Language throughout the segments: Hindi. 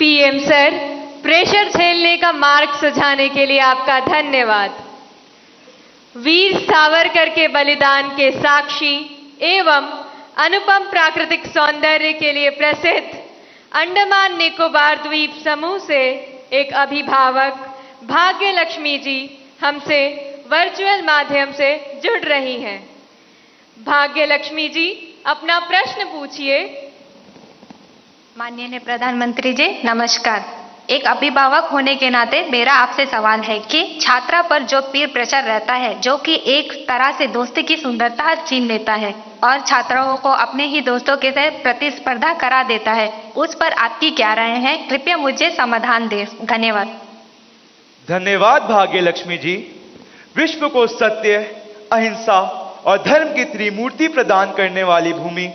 पीएम सर, प्रेशर झेलने का मार्ग सुझाने के लिए आपका धन्यवाद। वीर सावरकर के बलिदान के साक्षी एवं अनुपम प्राकृतिक सौंदर्य के लिए प्रसिद्ध अंडमान निकोबार द्वीप समूह से एक अभिभावक भाग्य लक्ष्मी जी हमसे वर्चुअल माध्यम से जुड़ रही हैं। भाग्य लक्ष्मी जी, अपना प्रश्न पूछिए। माननीय प्रधानमंत्री जी नमस्कार। एक अभिभावक होने के नाते मेरा आपसे सवाल है कि छात्रा पर जो पीर प्रेशर रहता है, जो कि एक तरह से दोस्ती की सुंदरता छीन लेता है और छात्राओं को अपने ही दोस्तों के साथ प्रतिस्पर्धा करा देता है, उस पर आपकी क्या राय है? कृपया मुझे समाधान दें। धन्यवाद। धन्यवाद भाग्य लक्ष्मी जी। विश्व को सत्य, अहिंसा और धर्म की त्रिमूर्ति प्रदान करने वाली भूमि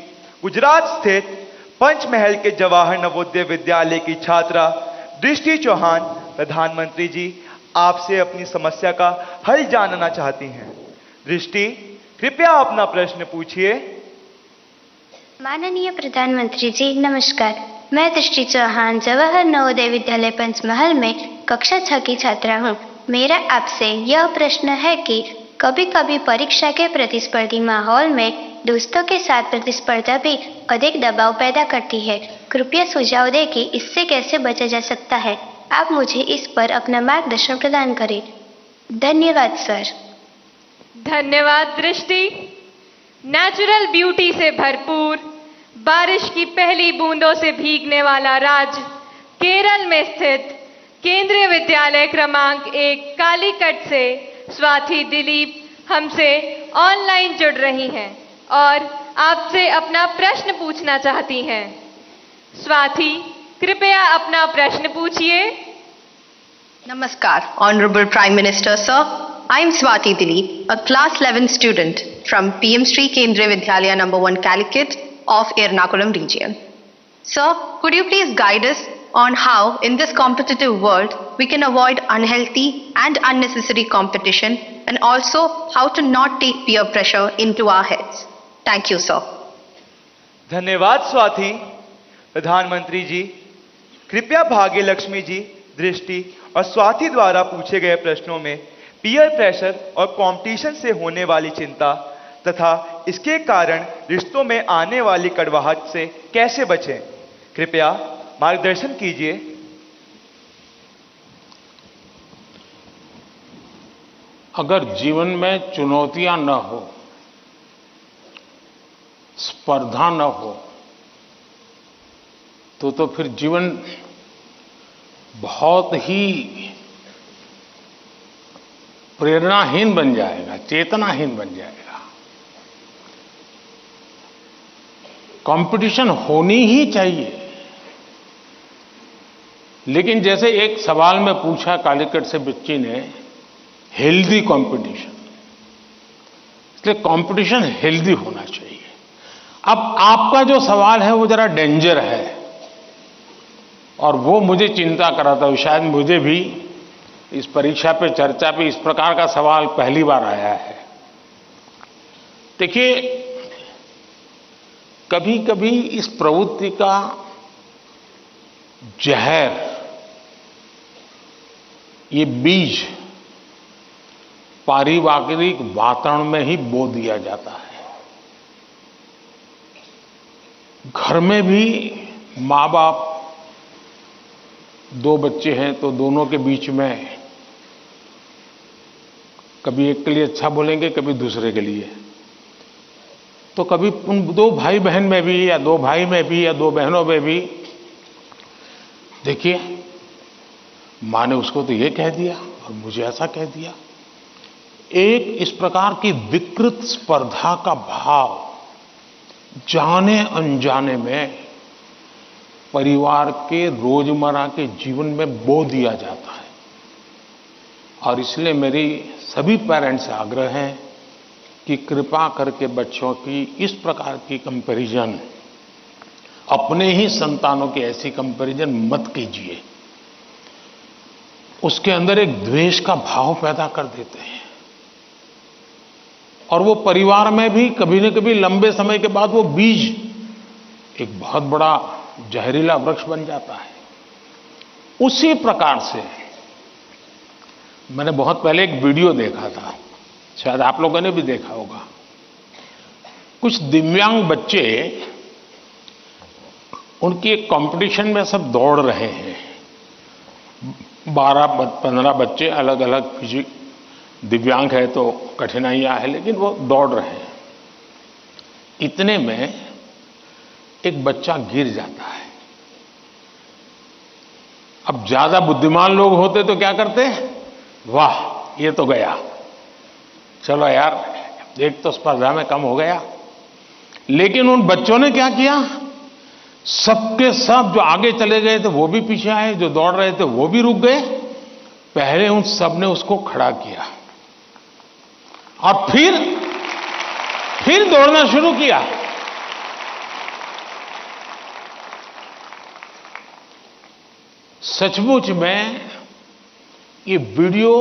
गुजरात स्थित पंचमहल के जवाहर नवोदय विद्यालय की छात्रा दृष्टि चौहान प्रधानमंत्री जी आपसे अपनी समस्या का हल जानना चाहती हैं। दृष्टि, कृपया अपना प्रश्न पूछिए। माननीय प्रधानमंत्री जी नमस्कार। मैं दृष्टि चौहान जवाहर नवोदय विद्यालय पंचमहल में कक्षा 6 की छात्रा हूँ। मेरा आपसे यह प्रश्न है कि कभी कभी परीक्षा के प्रतिस्पर्धी माहौल में दोस्तों के साथ प्रतिस्पर्धा भी अधिक दबाव पैदा करती है। कृपया सुझाव दें कि इससे कैसे बचा जा सकता है। आप मुझे इस पर अपना मार्गदर्शन प्रदान करें। धन्यवाद सर। धन्यवाद दृष्टि। नेचुरल ब्यूटी से भरपूर, बारिश की पहली बूंदों से भीगने वाला राज्य केरल में स्थित केंद्रीय विद्यालय क्रमांक 1 कालीकट से स्वाति दिलीप हमसे ऑनलाइन जुड़ रही हैं और आपसे अपना प्रश्न पूछना चाहती हैं। स्वाति, कृपया अपना प्रश्न पूछिए। Namaskar, Honorable Prime Minister Sir. I am Swati Dilip, a class 11 student from PM Sri Kendriya Vidyalaya number 1 Calicut of Ernakulam region. Sir, could you please guide us on how in this competitive world we can avoid unhealthy and unnecessary competition and also how to not take peer pressure into our heads? Thank you, sir. धन्यवाद स्वाति। प्रधानमंत्री जी, कृपया भाग्य लक्ष्मी जी, दृष्टि और स्वाति द्वारा पूछे गए प्रश्नों में पीयर प्रेशर और कंपटीशन से होने वाली चिंता तथा इसके कारण रिश्तों में आने वाली कड़वाहट से कैसे बचें, कृपया मार्गदर्शन कीजिए। अगर जीवन में चुनौतियां न हो, स्पर्धा न हो, तो फिर जीवन बहुत ही प्रेरणाहीन बन जाएगा, चेतनाहीन बन जाएगा। कंपटीशन होनी ही चाहिए, लेकिन जैसे एक सवाल में पूछा कालीकट से बच्ची ने, हेल्दी कंपटीशन, इसलिए कंपटीशन हेल्दी होना चाहिए। अब आपका जो सवाल है वो जरा डेंजर है और वो मुझे चिंता कराता है। शायद मुझे भी इस परीक्षा पे चर्चा पे इस प्रकार का सवाल पहली बार आया है। देखिए, कभी कभी इस प्रवृत्ति का जहर, ये बीज पारिवारिक वातावरण में ही बो दिया जाता है। घर में भी माँ बाप, 2 बच्चे हैं तो दोनों के बीच में कभी एक के लिए अच्छा बोलेंगे, कभी दूसरे के लिए। तो कभी उन 2 भाई बहन में भी या 2 भाई में भी या 2 बहनों में भी, देखिए माँ ने उसको तो ये कह दिया और मुझे ऐसा कह दिया। एक इस प्रकार की विकृत स्पर्धा का भाव जाने अनजाने में परिवार के रोजमर्रा के जीवन में बो दिया जाता है। और इसलिए मेरी सभी पेरेंट्स से आग्रह है कि कृपा करके बच्चों की इस प्रकार की कंपैरिजन, अपने ही संतानों की ऐसी कंपैरिजन मत कीजिए। उसके अंदर एक द्वेष का भाव पैदा कर देते हैं और वो परिवार में भी कभी न कभी लंबे समय के बाद वो बीज एक बहुत बड़ा जहरीला वृक्ष बन जाता है। उसी प्रकार से मैंने बहुत पहले एक वीडियो देखा था, शायद आप लोगों ने भी देखा होगा। कुछ दिव्यांग बच्चे, उनकी एक कंपटीशन में सब दौड़ रहे हैं। 12-15 बच्चे अलग अलग, किसी दिव्यांग है तो कठिनाइयां है, लेकिन वो दौड़ रहे हैं। इतने में एक बच्चा गिर जाता है। अब ज्यादा बुद्धिमान लोग होते तो क्या करते? वाह, ये तो गया, चलो यार, एक तो स्पर्धा में कम हो गया। लेकिन उन बच्चों ने क्या किया? सबके सब जो आगे चले गए थे वो भी पीछे आए, जो दौड़ रहे थे वो भी रुक गए। पहले उन सब ने उसको खड़ा किया और फिर दौड़ना शुरू किया। सचमुच में ये वीडियो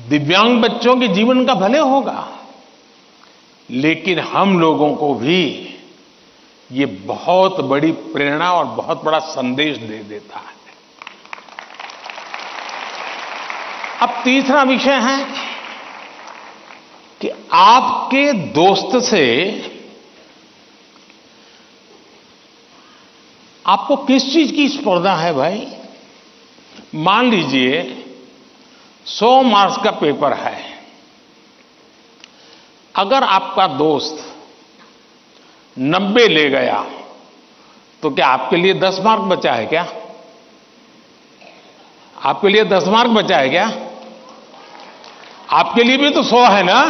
दिव्यांग बच्चों के जीवन का भले होगा, लेकिन हम लोगों को भी ये बहुत बड़ी प्रेरणा और बहुत बड़ा संदेश दे देता है। अब तीसरा विषय है कि आपके दोस्त से आपको किस चीज की स्पर्धा है भाई? मान लीजिए 100 मार्क्स का पेपर है। अगर आपका दोस्त 90 ले गया तो क्या आपके लिए 10 मार्क बचा है क्या? आपके लिए 10 मार्क बचा है क्या? आपके लिए भी तो 100 है ना?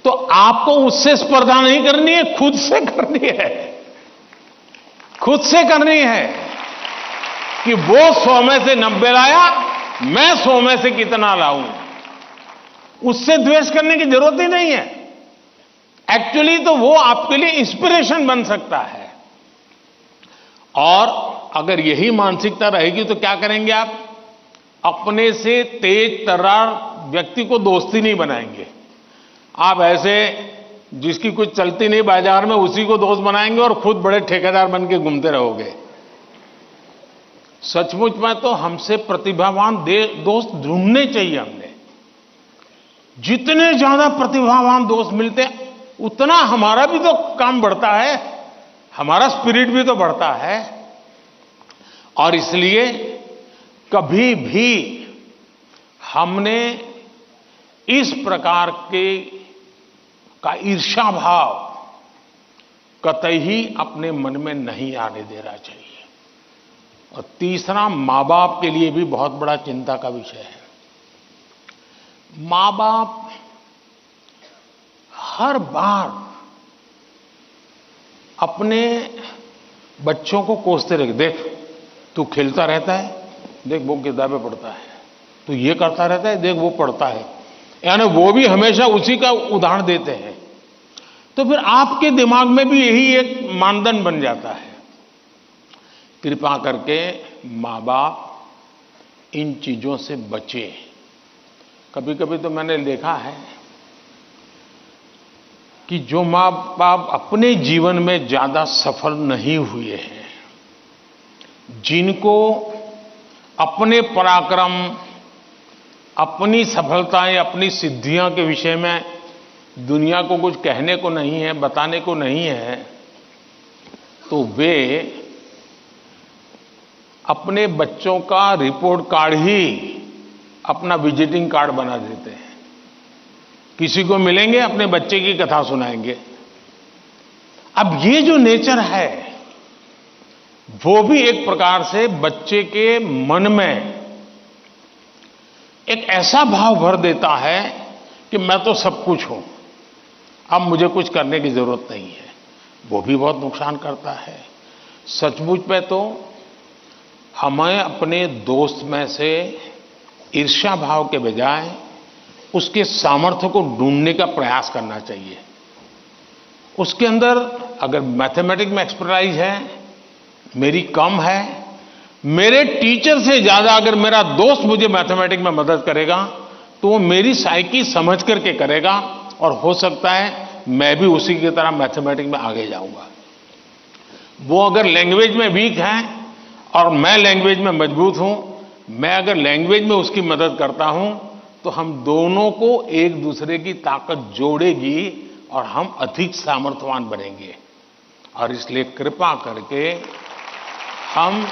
तो आपको उससे स्पर्धा नहीं करनी है, खुद से करनी है। खुद से करनी है कि वो 100 में से 90 लाया, मैं 100 में से कितना लाऊं। उससे द्वेष करने की जरूरत ही नहीं है। एक्चुअली तो वो आपके लिए इंस्पिरेशन बन सकता है। और अगर यही मानसिकता रहेगी तो क्या करेंगे आप? अपने से तेज तर्रार व्यक्ति को दोस्ती नहीं बनाएंगे। आप ऐसे जिसकी कुछ चलती नहीं बाजार में, उसी को दोस्त बनाएंगे और खुद बड़े ठेकेदार बन के घूमते रहोगे। सचमुच में तो हमसे प्रतिभावान दोस्त ढूंढने चाहिए। हमने जितने ज्यादा प्रतिभावान दोस्त मिलते हैं उतना हमारा भी तो काम बढ़ता है, हमारा स्पिरिट भी तो बढ़ता है। और इसलिए कभी भी हमने इस प्रकार का ईर्ष्या भाव कतई ही अपने मन में नहीं आने देना चाहिए। और तीसरा, मां बाप के लिए भी बहुत बड़ा चिंता का विषय है। मां बाप हर बार अपने बच्चों को कोसते रहे, देख तू खेलता रहता है, देख वो किताबें पढ़ता है, तू ये करता रहता है, देख वो पढ़ता है। यानी वो भी हमेशा उसी का उदाहरण देते हैं। तो फिर आपके दिमाग में भी यही एक मानदंड बन जाता है। कृपा करके मां बाप इन चीजों से बचे। कभी कभी तो मैंने देखा है कि जो मां बाप अपने जीवन में ज्यादा सफल नहीं हुए हैं, जिनको अपने पराक्रम, अपनी सफलताएं, अपनी सिद्धियों के विषय में दुनिया को कुछ कहने को नहीं है, बताने को नहीं है, तो वे अपने बच्चों का रिपोर्ट कार्ड ही अपना विजिटिंग कार्ड बना देते हैं। किसी को मिलेंगे, अपने बच्चे की कथा सुनाएंगे। अब ये जो नेचर है वो भी एक प्रकार से बच्चे के मन में एक ऐसा भाव भर देता है कि मैं तो सब कुछ हूं, अब मुझे कुछ करने की जरूरत नहीं है। वो भी बहुत नुकसान करता है। सचमुच में तो हमें अपने दोस्त में से ईर्ष्या भाव के बजाय उसके सामर्थ्य को ढूंढने का प्रयास करना चाहिए। उसके अंदर अगर मैथमेटिक्स में एक्सपर्टाइज है, मेरी कम है, मेरे टीचर से ज्यादा अगर मेरा दोस्त मुझे मैथमेटिक्स में मदद करेगा तो वो मेरी साइकी समझ करके करेगा और हो सकता है मैं भी उसी की तरह मैथमेटिक्स में आगे जाऊंगा। वो अगर लैंग्वेज में वीक है और मैं लैंग्वेज में मजबूत हूं, मैं अगर लैंग्वेज में उसकी मदद करता हूं, तो हम दोनों को एक दूसरे की ताकत जोड़ेगी और हम अधिक सामर्थ्यवान बनेंगे। और इसलिए कृपा करके हम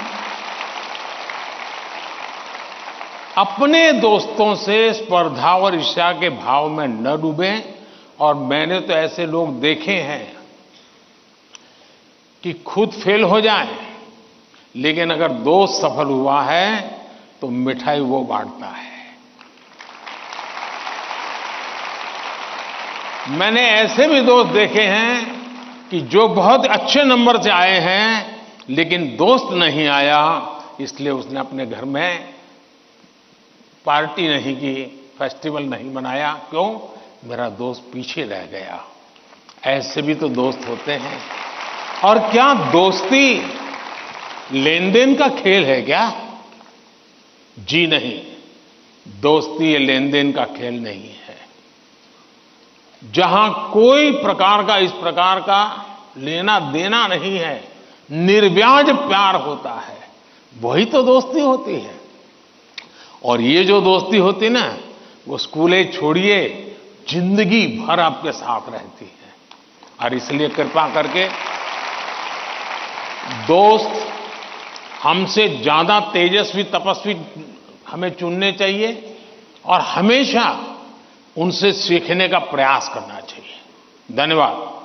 अपने दोस्तों से स्पर्धा और ईर्ष्या के भाव में न डूबें। और मैंने तो ऐसे लोग देखे हैं कि खुद फेल हो जाए, लेकिन अगर दोस्त सफल हुआ है तो मिठाई वो बांटता है। मैंने ऐसे भी दोस्त देखे हैं कि जो बहुत अच्छे नंबर से आए हैं, लेकिन दोस्त नहीं आया, इसलिए उसने अपने घर में पार्टी नहीं की, फेस्टिवल नहीं मनाया। क्यों? मेरा दोस्त पीछे रह गया। ऐसे भी तो दोस्त होते हैं। और क्या दोस्ती लेन देन का खेल है क्या? जी नहीं, दोस्ती ये लेन देन का खेल नहीं है। जहां कोई प्रकार का इस प्रकार का लेना देना नहीं है, निर्व्याज प्यार होता है, वही तो दोस्ती होती है। और ये जो दोस्ती होती ना, वो स्कूले छोड़िए, जिंदगी भर आपके साथ रहती है। और इसलिए कृपा करके दोस्त हमसे ज्यादा तेजस्वी तपस्वी हमें चुनने चाहिए और हमेशा उनसे सीखने का प्रयास करना चाहिए। धन्यवाद।